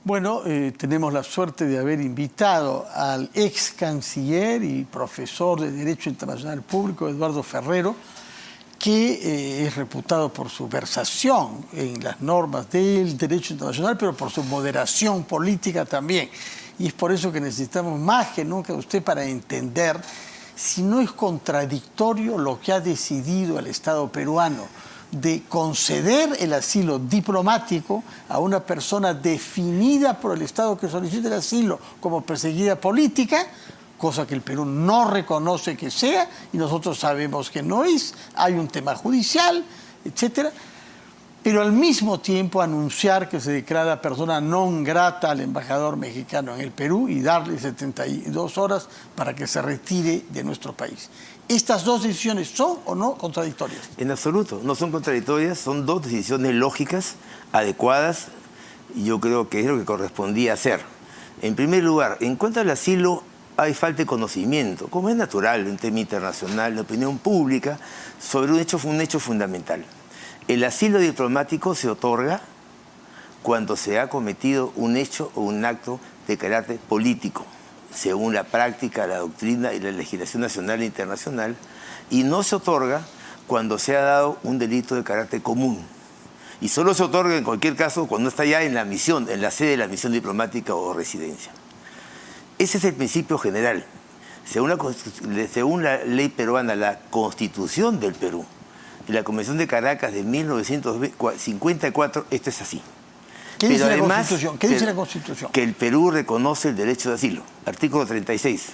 Bueno, tenemos la suerte de haber invitado al ex canciller y profesor de Derecho Internacional Público, Eduardo Ferrero, que es reputado por su versación en las normas del derecho internacional, pero por su moderación política también. Y es por eso que necesitamos más que nunca de usted para entender si no es contradictorio lo que ha decidido el Estado peruano de conceder el asilo diplomático a una persona definida por el Estado que solicita el asilo como perseguida política, cosa que el Perú no reconoce que sea y nosotros sabemos que no es, hay un tema judicial, etcétera, pero al mismo tiempo anunciar que se declara persona non grata al embajador mexicano en el Perú y darle 72 horas para que se retire de nuestro país. ¿Estas dos decisiones son o no contradictorias? En absoluto, no son contradictorias, son dos decisiones lógicas, adecuadas, y yo creo que es lo que correspondía hacer. En primer lugar, en cuanto al asilo, hay falta de conocimiento, como es natural en tema internacional, de opinión pública, sobre un hecho fundamental. El asilo diplomático se otorga cuando se ha cometido un hecho o un acto de carácter político, según la práctica, la doctrina y la legislación nacional e internacional, y no se otorga cuando se ha dado un delito de carácter común. Y solo se otorga en cualquier caso cuando está ya en la misión, en la sede de la misión diplomática o residencia. Ese es el principio general. Según la ley peruana, la Constitución del Perú y la Convención de Caracas de 1954, esto es así. ¿Qué dice la Constitución? ¿Qué dice la Constitución? Que el Perú reconoce el derecho de asilo, artículo 36.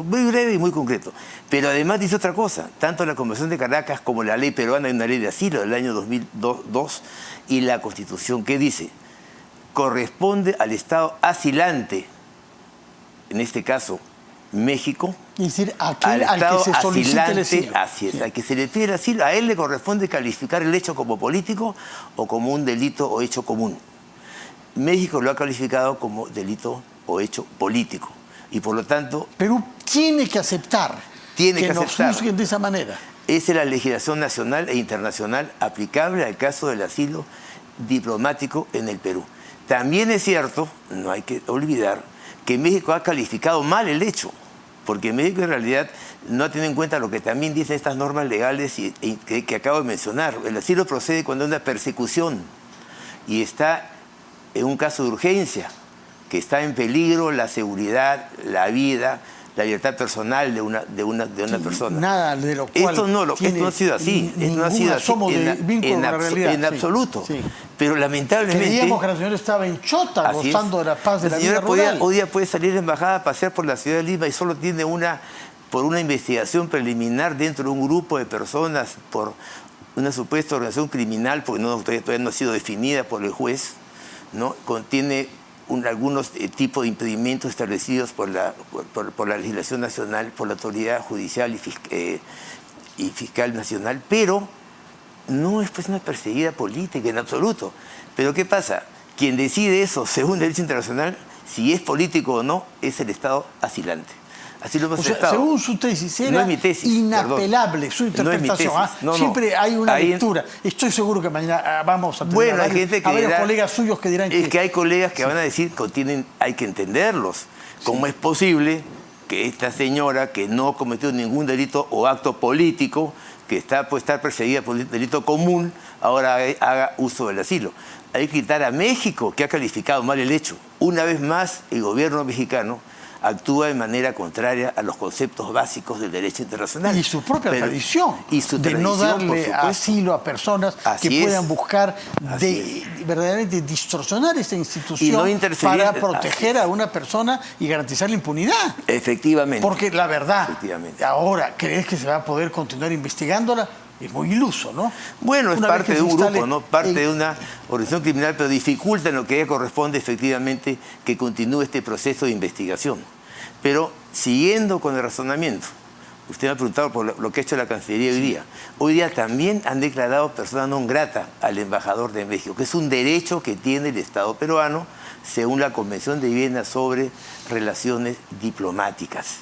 Muy breve y muy concreto. Pero además dice otra cosa, tanto la Convención de Caracas como la ley peruana, hay una ley de asilo del año 2002, y la Constitución que dice, corresponde al Estado asilante, en este caso México, es decir, aquel al que se solicita el asilo. Así es, al que se le pide el asilo, a él le corresponde calificar el hecho como político o como un delito o hecho común. México lo ha calificado como delito o hecho político. Y por lo tanto... Perú tiene que aceptar que nos juzguen de esa manera. Esa es la legislación nacional e internacional aplicable al caso del asilo diplomático en el Perú. También es cierto, no hay que olvidar, que México ha calificado mal el hecho, porque México en realidad no ha tenido en cuenta lo que también dicen estas normas legales que acabo de mencionar. El asilo procede cuando hay una persecución y está en un caso de urgencia, que está en peligro la seguridad, la vida, la libertad personal de una persona. Nada de lo cual esto no ha sido así. Esto no ha sido así en absoluto. Sí. Pero lamentablemente... Creíamos que la señora estaba en Chota, gozando de la paz de la vida rural. Hoy día puede salir de embajada a pasear por la ciudad de Lima y solo tiene por una investigación preliminar dentro de un grupo de personas, por una supuesta organización criminal, porque todavía no ha sido definida por el juez, ¿no? Contiene algunos tipos de impedimentos establecidos por la legislación nacional, por la autoridad judicial y fiscal nacional, pero no es pues una perseguida política en absoluto. Pero ¿qué pasa? Quien decide eso, según el derecho internacional, si es político o no, es el Estado asilante. Así lo hemos aceptado. Según su tesis, era inapelable su interpretación. Siempre hay una lectura. Estoy seguro que mañana vamos a tener varios colegas suyos que dirán que hay colegas que van a decir que hay que entenderlos. ¿Cómo es posible que esta señora que no cometió ningún delito o acto político, que puede estar perseguida por un delito común, ahora haga uso del asilo? Hay que quitar a México, que ha calificado mal el hecho. Una vez más, el gobierno mexicano actúa de manera contraria a los conceptos básicos del derecho internacional. Y su propia tradición de no darle asilo a personas que puedan buscar verdaderamente distorsionar esta institución para proteger a una persona y garantizar la impunidad. Efectivamente. Porque la verdad, ahora, ¿crees que se va a poder continuar investigándola? Es muy iluso, ¿no? Bueno, es parte de un grupo, ¿no? Parte de una organización criminal, pero dificulta en lo que corresponde efectivamente que continúe este proceso de investigación. Pero siguiendo con el razonamiento, usted me ha preguntado por lo que ha hecho la Cancillería hoy día. Hoy día también han declarado persona non grata al embajador de México, que es un derecho que tiene el Estado peruano según la Convención de Viena sobre relaciones diplomáticas.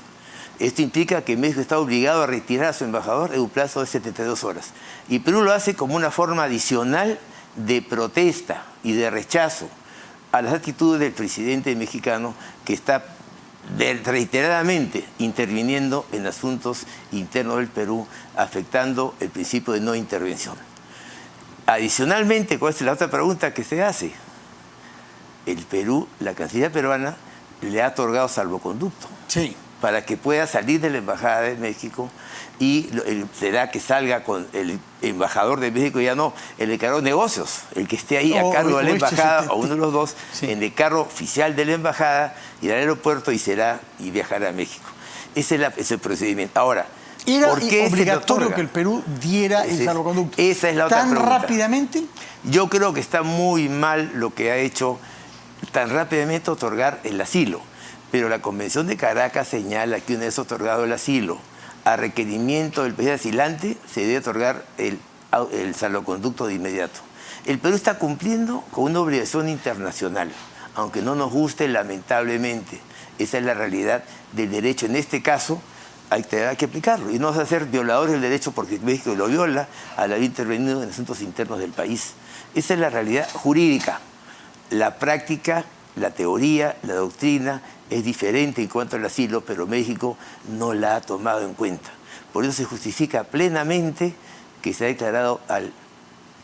Esto implica que México está obligado a retirar a su embajador en un plazo de 72 horas. Y Perú lo hace como una forma adicional de protesta y de rechazo a las actitudes del presidente mexicano que está reiteradamente interviniendo en asuntos internos del Perú, afectando el principio de no intervención. Adicionalmente, ¿cuál es la otra pregunta que se hace? El Perú, la Cancillería peruana, le ha otorgado salvoconducto. Sí. Para que pueda salir de la Embajada de México y será que salga con el embajador de México, ya no, el encargado de negocios, el que esté ahí a cargo de la embajada, o uno de los dos, sí, en el carro oficial de la embajada, irá al aeropuerto y viajará a México. Ese es el procedimiento. Ahora, ¿era obligatorio que el Perú diera el salvoconducto? Esa es la otra pregunta. ¿Tan rápidamente? Yo creo que está muy mal lo que ha hecho tan rápidamente otorgar el asilo. Pero la Convención de Caracas señala que una vez otorgado el asilo, a requerimiento del país asilante, se debe otorgar el salvoconducto de inmediato. El Perú está cumpliendo con una obligación internacional, aunque no nos guste, lamentablemente. Esa es la realidad del derecho. En este caso, hay que aplicarlo. Y no vas a ser violadores del derecho porque México lo viola al haber intervenido en asuntos internos del país. Esa es la realidad jurídica. La práctica, la teoría, la doctrina es diferente en cuanto al asilo, pero México no la ha tomado en cuenta. Por eso se justifica plenamente que se ha declarado al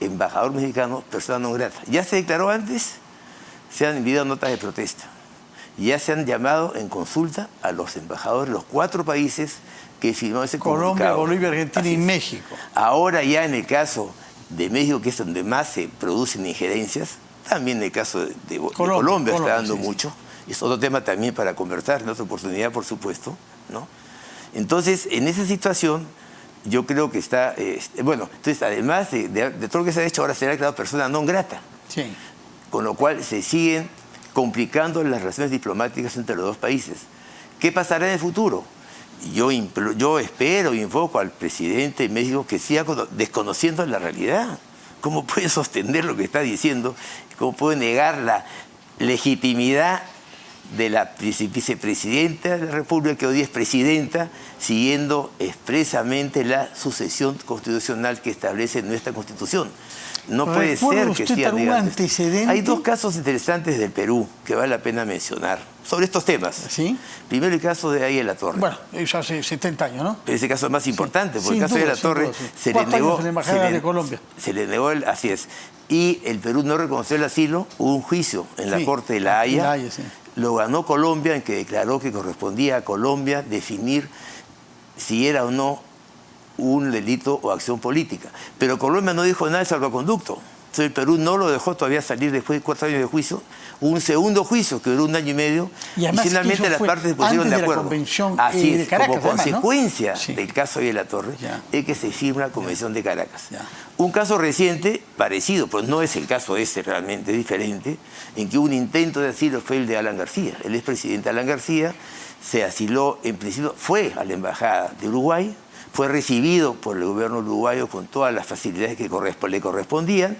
embajador mexicano persona non grata. Ya se declaró antes, se han enviado notas de protesta. Ya se han llamado en consulta a los embajadores de los 4 países que firmaron ese comunicado. Colombia, Bolivia, Argentina y México. Ahora ya en el caso de México, que es donde más se producen injerencias, también en el caso de Colombia está dando mucho. Es otro tema también para conversar, en otra oportunidad, por supuesto, ¿no? Entonces, en esa situación, yo creo que está... bueno, entonces, además de todo lo que se ha hecho, ahora será declarado persona non grata. Sí. Con lo cual se siguen complicando las relaciones diplomáticas entre los dos países. ¿Qué pasará en el futuro? Yo espero y invoco al presidente de México que siga desconociendo la realidad. ¿Cómo puede sostener lo que está diciendo? ¿Cómo puede negar la legitimidad de la vicepresidenta de la República, que hoy es presidenta, siguiendo expresamente la sucesión constitucional que establece nuestra Constitución? No puede ser que siga negando esto. Hay 2 casos interesantes del Perú que vale la pena mencionar sobre estos temas. ¿Sí? Primero, el caso de Aya de la Torre. Bueno, eso hace 70 años, ¿no? Pero ese caso es más importante, porque sin el caso duda, de la Torre duda, sí. se le negó... En la embajada de Colombia. Se le negó, así es. Y el Perú no reconoció el asilo, hubo un juicio en la Corte de La Haya. Sí. Lo ganó Colombia, en que declaró que correspondía a Colombia definir si era o no un delito o acción política. Pero Colombia no dijo nada de salvoconducto. Entonces el Perú no lo dejó todavía salir después de 4 años de juicio. Hubo un segundo juicio que duró 1 año y medio y finalmente las partes se pusieron de acuerdo. Así es, Caracas, como consecuencia ¿no? del caso de la Torre, es que se firma la Convención de Caracas. Un caso reciente, parecido, pero no es el caso ese realmente, es diferente, en que un intento de asilo fue el de Alan García. El expresidente Alan García se asiló, en principio, fue a la Embajada de Uruguay, fue recibido por el gobierno uruguayo con todas las facilidades que le correspondían,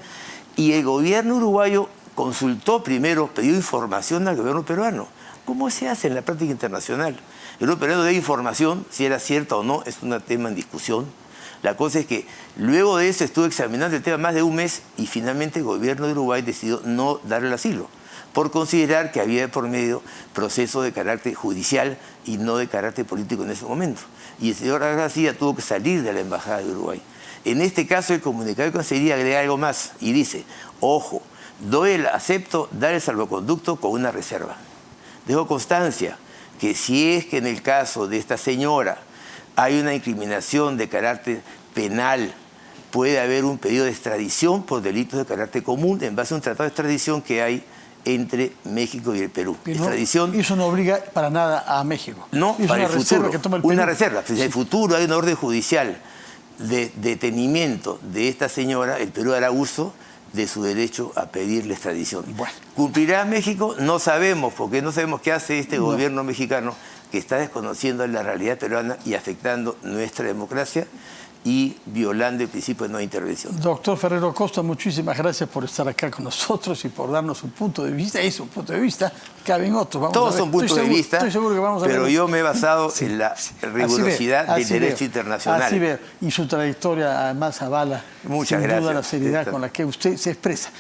y el gobierno uruguayo consultó primero, pidió información al gobierno peruano. ¿Cómo se hace en la práctica internacional? El gobierno peruano dio información, si era cierta o no, es un tema en discusión. La cosa es que luego de eso estuvo examinando el tema más de un mes y finalmente el gobierno de Uruguay decidió no darle el asilo, por considerar que había por medio proceso de carácter judicial y no de carácter político en ese momento. Y el señor García tuvo que salir de la Embajada de Uruguay. En este caso, el comunicado de Cancillería agrega algo más y dice, ojo, acepto dar el salvoconducto con una reserva. Dejo constancia que si es que en el caso de esta señora hay una incriminación de carácter penal, puede haber un pedido de extradición por delitos de carácter común en base a un tratado de extradición que hay entre México y el Perú. Eso no obliga para nada a México. No, es para una el futuro. Que toma el Perú. Una reserva. Si en el futuro hay una orden judicial de detenimiento de esta señora, el Perú hará uso de su derecho a pedir la extradición. Bueno. ¿Cumplirá México? No sabemos, porque no sabemos qué hace este gobierno mexicano que está desconociendo la realidad peruana y afectando nuestra democracia y violando el principio de no intervención. Doctor Ferrero Costa, muchísimas gracias por estar acá con nosotros y por darnos un punto de vista. Es un punto de vista, caben otros. Todos son puntos de vista, estoy seguro que vamos a ver. Pero yo me he basado en la rigurosidad del derecho internacional. Así ver, y su trayectoria además avala Muchas sin gracias. duda la seriedad con la que usted se expresa.